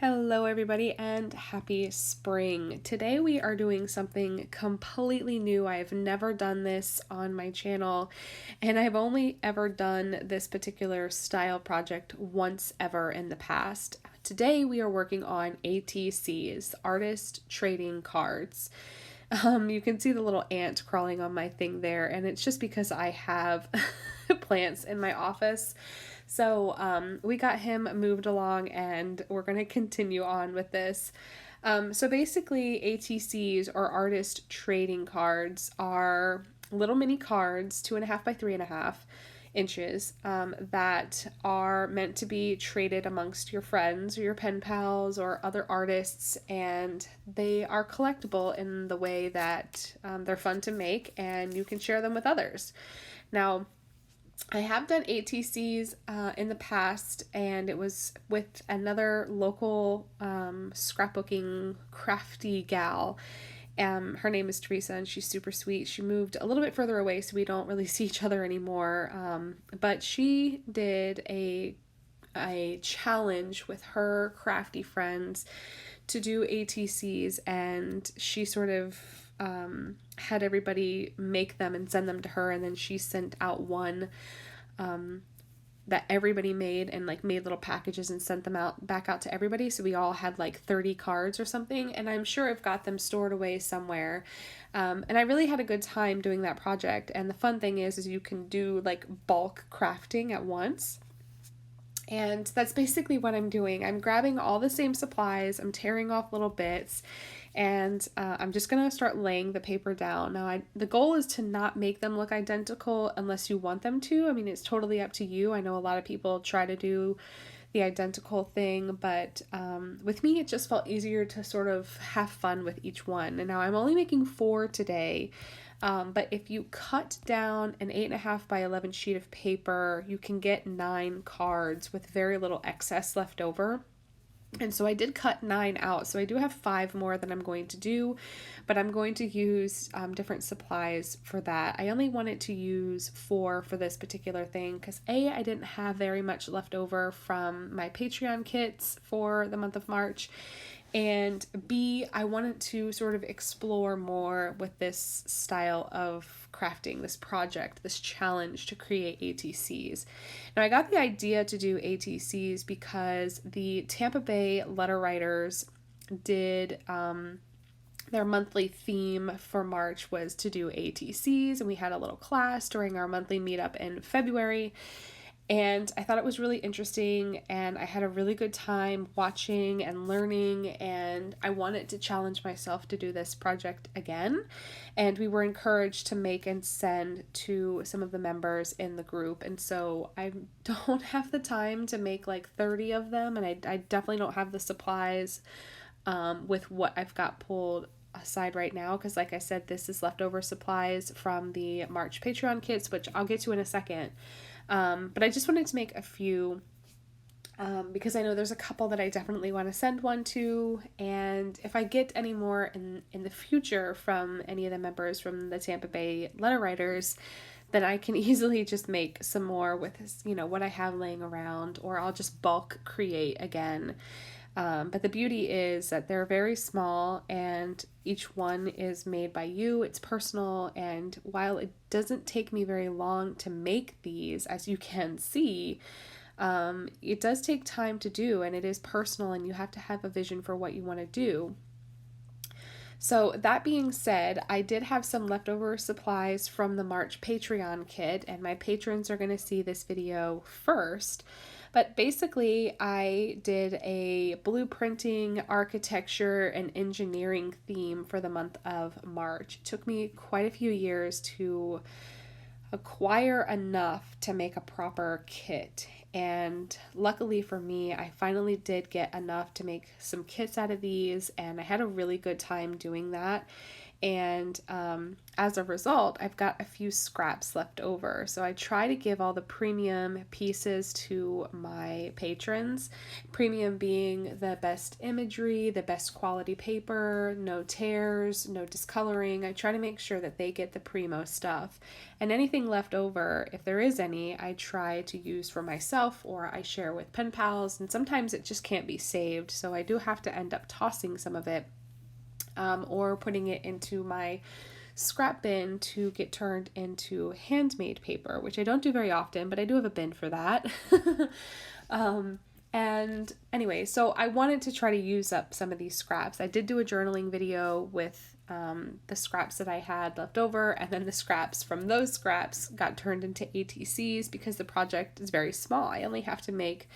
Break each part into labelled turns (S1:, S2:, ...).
S1: Hello everybody and happy spring. Today we are doing something completely new. I have never done this on my channel and I've only ever done this particular style project once ever in the past. Today we are working on ATCs, Artist Trading Cards. You can see the little ant crawling on my thing there, and it's just because I have plants in my office. So we got him moved along, and we're going to continue on with this. So basically, ATCs or artist trading cards are little mini cards, 2.5 by 3.5 inches, that are meant to be traded amongst your friends or your pen pals or other artists, and they are collectible in the way that they're fun to make and you can share them with others. Now, I have done ATCs in the past, and it was with another local scrapbooking crafty gal. Her name is Teresa, and she's super sweet. She moved a little bit further away, so we don't really see each other anymore. But she did a challenge with her crafty friends to do ATCs, and she sort of had everybody make them and send them to her, and then she sent out one that everybody made and made little packages and sent them back out to everybody. So we all had 30 cards or something, and I'm sure I've got them stored away somewhere. And I really had a good time doing that project. And the fun thing is you can do bulk crafting at once. And that's basically what I'm doing. I'm grabbing all the same supplies, I'm tearing off little bits, and I'm just going to start laying the paper down. Now, the goal is to not make them look identical unless you want them to. I mean, it's totally up to you. I know a lot of people try to do the identical thing, but with me, it just felt easier to sort of have fun with each one. And now I'm only making 4 today. But if you cut down an 8.5 by 11 sheet of paper, you can get 9 cards with very little excess left over. And so I did cut 9 out. So I do have 5 more that I'm going to do, but I'm going to use different supplies for that. I only wanted to use 4 for this particular thing because I didn't have very much left over from my Patreon kits for the month of March. And B, I wanted to sort of explore more with this style of crafting, this project, this challenge to create ATCs. Now, I got the idea to do ATCs because the Tampa Bay Letter Writers did their monthly theme for March was to do ATCs, and we had a little class during our monthly meetup in February. And I thought it was really interesting, and I had a really good time watching and learning, and I wanted to challenge myself to do this project again. And we were encouraged to make and send to some of the members in the group. And so I don't have the time to make 30 of them, and I definitely don't have the supplies with what I've got pulled aside right now, because like I said, this is leftover supplies from the March Patreon kits, which I'll get to in a second. But I just wanted to make a few because I know there's a couple that I definitely want to send one to, and if I get any more in the future from any of the members from the Tampa Bay Letter Writers, then I can easily just make some more with what I have laying around, or I'll just bulk create again. But the beauty is that they're very small and each one is made by you. It's personal, and while it doesn't take me very long to make these, as you can see, it does take time to do, and it is personal, and you have to have a vision for what you want to do. So that being said, I did have some leftover supplies from the March Patreon kit, and my patrons are going to see this video first. But basically, I did a blueprinting, architecture, and engineering theme for the month of March. It took me quite a few years to acquire enough to make a proper kit. And luckily for me, I finally did get enough to make some kits out of these, and I had a really good time doing that. And as a result, I've got a few scraps left over. So I try to give all the premium pieces to my patrons. Premium being the best imagery, the best quality paper, no tears, no discoloring. I try to make sure that they get the primo stuff. And anything left over, if there is any, I try to use for myself or I share with pen pals. And sometimes it just can't be saved. So I do have to end up tossing some of it. Or putting it into my scrap bin to get turned into handmade paper, which I don't do very often, but I do have a bin for that. And anyway, so I wanted to try to use up some of these scraps. I did do a journaling video with the scraps that I had left over, and then the scraps from those scraps got turned into ATCs because the project is very small. I only have to make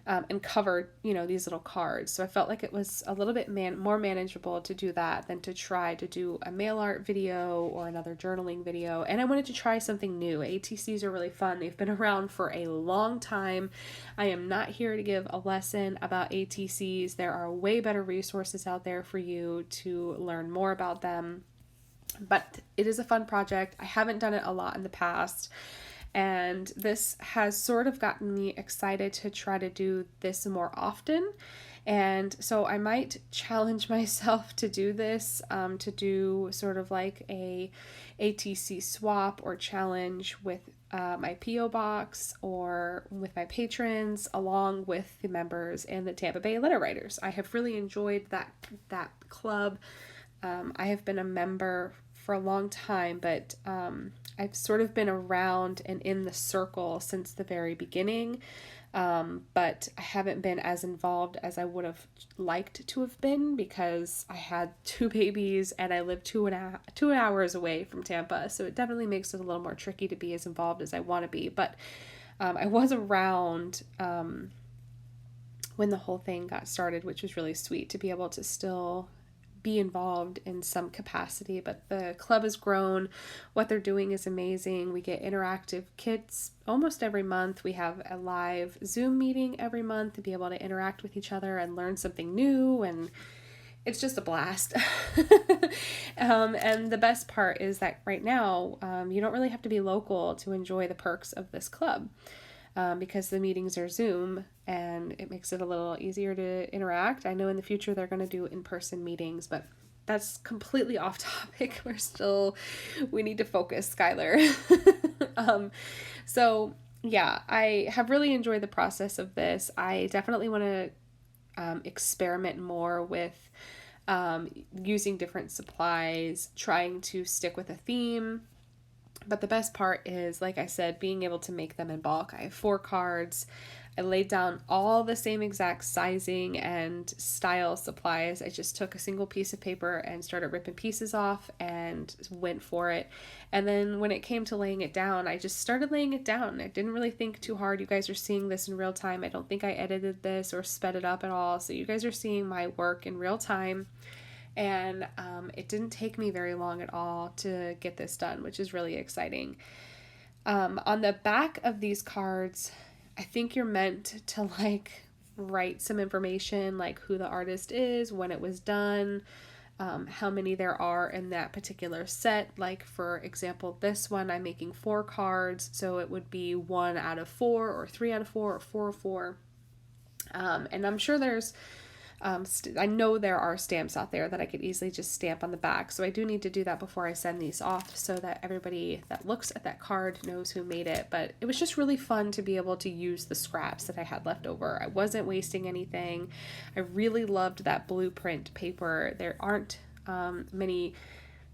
S1: and cover, these little cards. So I felt like it was a little bit more manageable to do that than to try to do a mail art video or another journaling video. And I wanted to try something new. ATCs are really fun. They've been around for a long time. I am not here to give a lesson about ATCs. There are way better resources out there for you to learn more about them. But it is a fun project. I haven't done it a lot in the past. And this has sort of gotten me excited to try to do this more often. And so I might challenge myself to do this, to do sort of like a ATC swap or challenge with my P.O. box or with my patrons, along with the members and the Tampa Bay Letter Writers. I have really enjoyed that club. I have been a member for a long time, but I've sort of been around and in the circle since the very beginning, but I haven't been as involved as I would have liked to have been because I had 2 babies and I live 2 hours away from Tampa, so it definitely makes it a little more tricky to be as involved as I want to be, but I was around when the whole thing got started, which was really sweet to be able to still be involved in some capacity. But the club has grown. What they're doing is amazing. We get interactive kits almost every month. We have a live Zoom meeting every month to be able to interact with each other and learn something new, and it's just a blast. And the best part is that right now you don't really have to be local to enjoy the perks of this club. Because the meetings are Zoom and it makes it a little easier to interact. I know in the future they're going to do in-person meetings, but that's completely off topic. We need to focus, Skylar. So yeah, I have really enjoyed the process of this. I definitely want to experiment more with using different supplies, trying to stick with a theme. But the best part is, like I said, being able to make them in bulk. I have 4 cards. I laid down all the same exact sizing and style supplies. I just took a single piece of paper and started ripping pieces off and went for it. And then when it came to laying it down, I just started laying it down. I didn't really think too hard. You guys are seeing this in real time. I don't think I edited this or sped it up at all. So you guys are seeing my work in real time. And it didn't take me very long at all to get this done, which is really exciting. On the back of these cards, I think you're meant to write some information like who the artist is, when it was done, how many there are in that particular set. Like for example, this one I'm making 4 cards, so it would be 1 out of 4 or 3 out of 4 or 4 of 4. And I'm sure there's I know there are stamps out there that I could easily just stamp on the back, so I do need to do that before I send these off so that everybody that looks at that card knows who made it. But it was just really fun to be able to use the scraps that I had left over. I wasn't wasting anything. I really loved that blueprint paper. There aren't many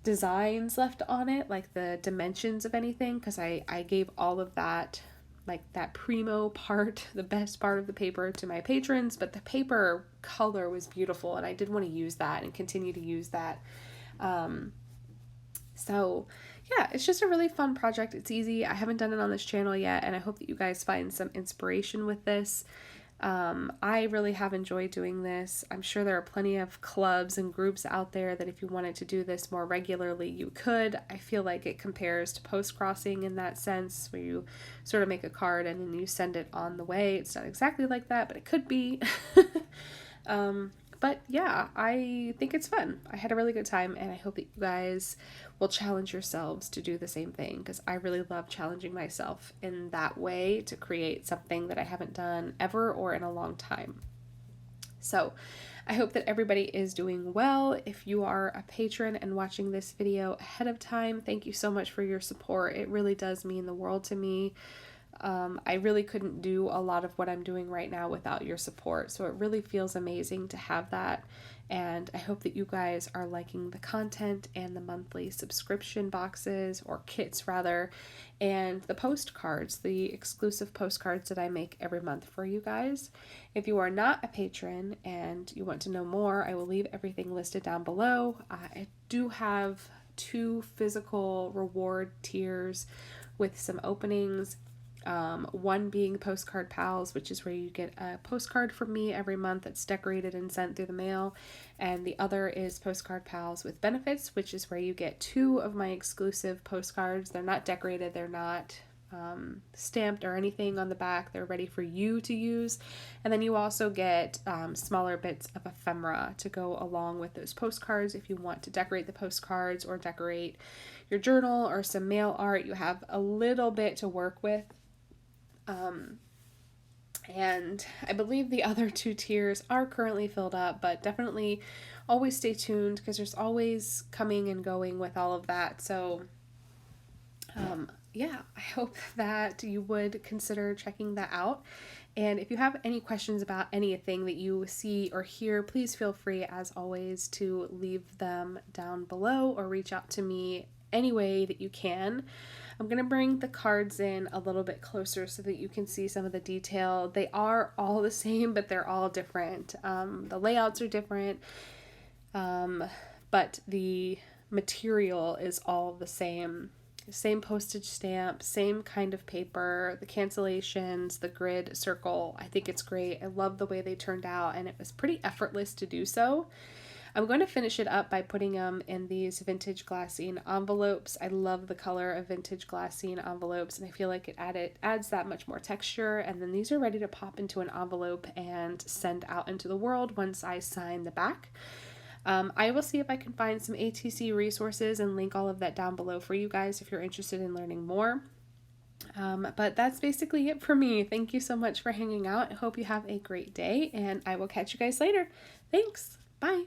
S1: designs left on it, like the dimensions of anything, because I gave all of that, like that primo part, the best part of the paper, to my patrons, but the paper color was beautiful and I did want to use that and continue to use that. So yeah, it's just a really fun project. It's easy. I haven't done it on this channel yet, and I hope that you guys find some inspiration with this. I really have enjoyed doing this. I'm sure there are plenty of clubs and groups out there that if you wanted to do this more regularly, you could. I feel like it compares to post-crossing in that sense, where you sort of make a card and then you send it on the way. It's not exactly like that, but it could be. But yeah, I think it's fun. I had a really good time, and I hope that you guys will challenge yourselves to do the same thing, because I really love challenging myself in that way to create something that I haven't done ever or in a long time. So I hope that everybody is doing well. If you are a patron and watching this video ahead of time, thank you so much for your support. It really does mean the world to me. I really couldn't do a lot of what I'm doing right now without your support, so it really feels amazing to have that. And I hope that you guys are liking the content and the monthly subscription boxes, or kits rather, and the postcards, the exclusive postcards that I make every month for you guys. If you are not a patron and you want to know more, I will leave everything listed down below. I do have 2 physical reward tiers with some openings. One being Postcard Pals, which is where you get a postcard from me every month that's decorated and sent through the mail. And the other is Postcard Pals with Benefits, which is where you get 2 of my exclusive postcards. They're not decorated, they're not stamped or anything on the back. They're ready for you to use. And then you also get smaller bits of ephemera to go along with those postcards. If you want to decorate the postcards or decorate your journal or some mail art, you have a little bit to work with. And I believe the other 2 tiers are currently filled up, but definitely always stay tuned, because there's always coming and going with all of that. So yeah, I hope that you would consider checking that out. And if you have any questions about anything that you see or hear, please feel free, as always, to leave them down below or reach out to me any way that you can. I'm going to bring the cards in a little bit closer so that you can see some of the detail. They are all the same, but they're all different. The layouts are different, but the material is all the same. Same postage stamp, same kind of paper, the cancellations, the grid circle. I think it's great. I love the way they turned out, and it was pretty effortless to do so. I'm going to finish it up by putting them in these vintage glassine envelopes. I love the color of vintage glassine envelopes, and I feel like it adds that much more texture. And then these are ready to pop into an envelope and send out into the world once I sign the back. I will see if I can find some ATC resources and link all of that down below for you guys if you're interested in learning more. But that's basically it for me. Thank you so much for hanging out. I hope you have a great day, and I will catch you guys later. Thanks. Bye.